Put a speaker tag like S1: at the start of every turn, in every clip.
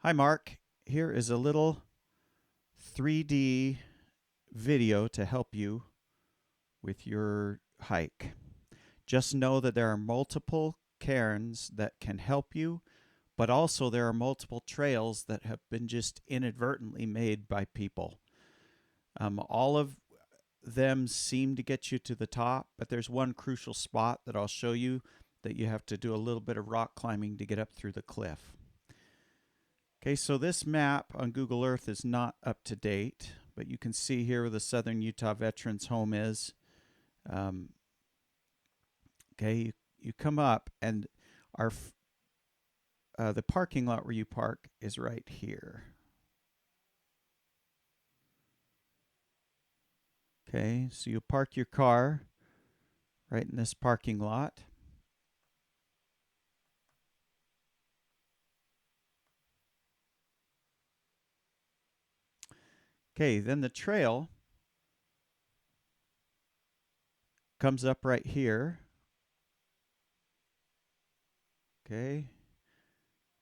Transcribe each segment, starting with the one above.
S1: Hi, Mark. Here is a little 3D video to help you with your hike. Just know that there are multiple cairns that can help you, but also there are multiple trails that have been just inadvertently made by people. All of them seem to get you to the top, but there's one crucial spot that I'll show you that you have to do a little bit of rock climbing to get up through the cliff. Okay, so this map on Google Earth is not up to date, but you can see here where the Southern Utah Veterans Home is. Um, okay, you come up, and our the parking lot where you park is right here. Okay, so you park your car right in this parking lot. Okay, then the trail comes up right here. Okay,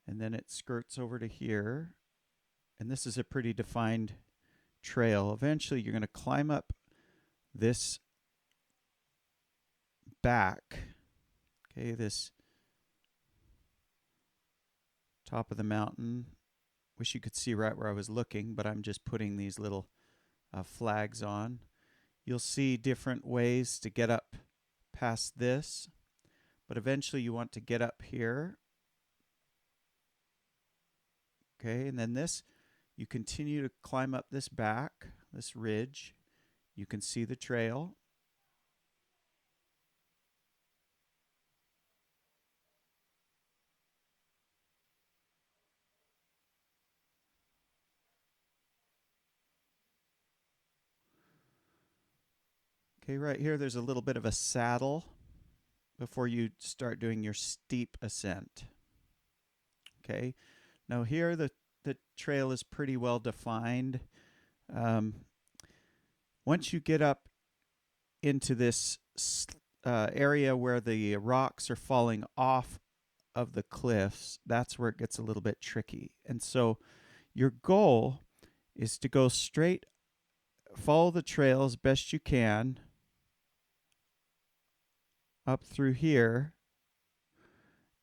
S1: and then it skirts over to here. And this is a pretty defined trail. Eventually, you're going to climb up this back. Okay, this top of the mountain. Wish you could see right where I was looking, but I'm just putting these little flags on. You'll see different ways to get up past this, but eventually you want to get up here. Okay, and then this, you continue to climb up this back, this ridge. You can see the trail. Okay, right here, there's a little bit of a saddle before you start doing your steep ascent. Okay, now here the trail is pretty well defined. Um, Once you get up into this area where the rocks are falling off of the cliffs, that's where it gets a little bit tricky. And so your goal is to go straight, follow the trail as best you can up through here.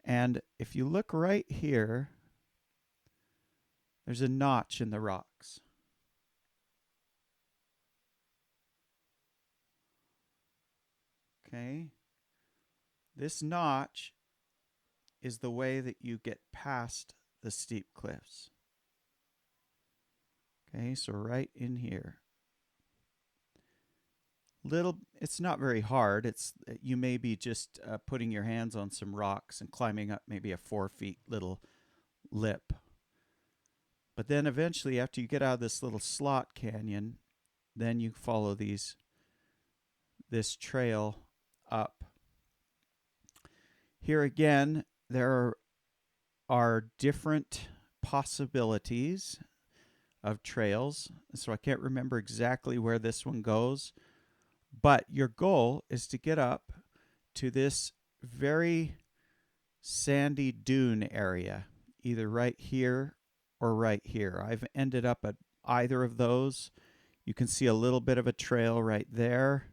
S1: And if you look right here, there's a notch in the rocks. Okay. This notch is the way that you get past the steep cliffs. Okay, so right in here. It's not very hard. It's you may be just putting your hands on some rocks and climbing up maybe a 4 feet little lip. But then eventually, after you get out of this little slot canyon, then you follow this trail up. Here again, there are different possibilities of trails. So I can't remember exactly where this one goes, but your goal is to get up to this very sandy dune area, either right here or right here. I've ended up at either of those. You can see a little bit of a trail right there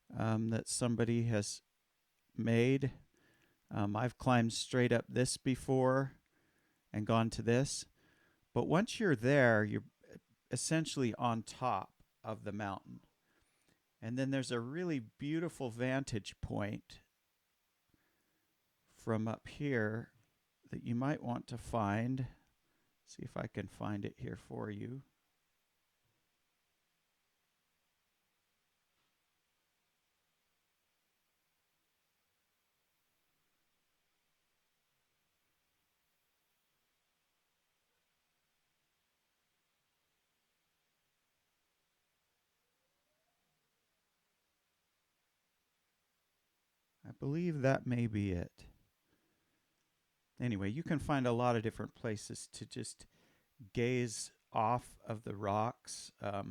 S1: that somebody has made. I've climbed straight up this before and gone to this. But once you're there, you're essentially on top of the mountain. And then there's a really beautiful vantage point from up here that you might want to find. See if I can find it here for you. I believe that may be it. Anyway, you can find a lot of different places to just gaze off of the rocks. It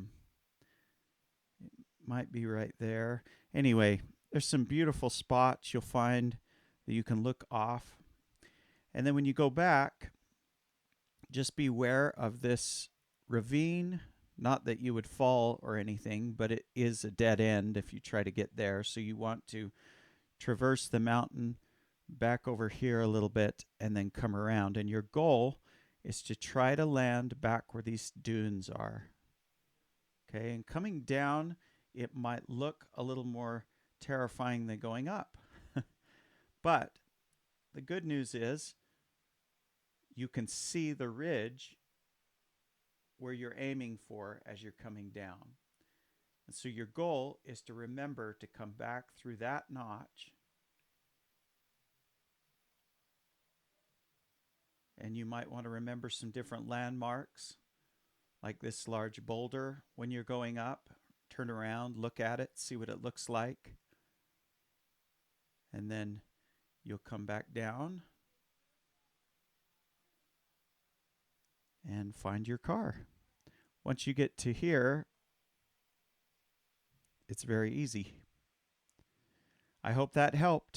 S1: might be right there. Anyway, there's some beautiful spots you'll find that you can look off. And then when you go back, Just beware of this ravine. Not that you would fall or anything, but it is a dead end if you try to get there. So you want to traverse the mountain back over here a little bit and then come around. And your goal is to try to land back where these dunes are. Okay, and coming down, it might look a little more terrifying than going up. But the good news is you can see the ridge where you're aiming for as you're coming down. And so your goal is to remember to come back through that notch. And you might want to remember some different landmarks, like this large boulder when you're going up. Turn around, look at it, see what it looks like. And then you'll come back down and find your car. Once you get to here, it's very easy. I hope that helped.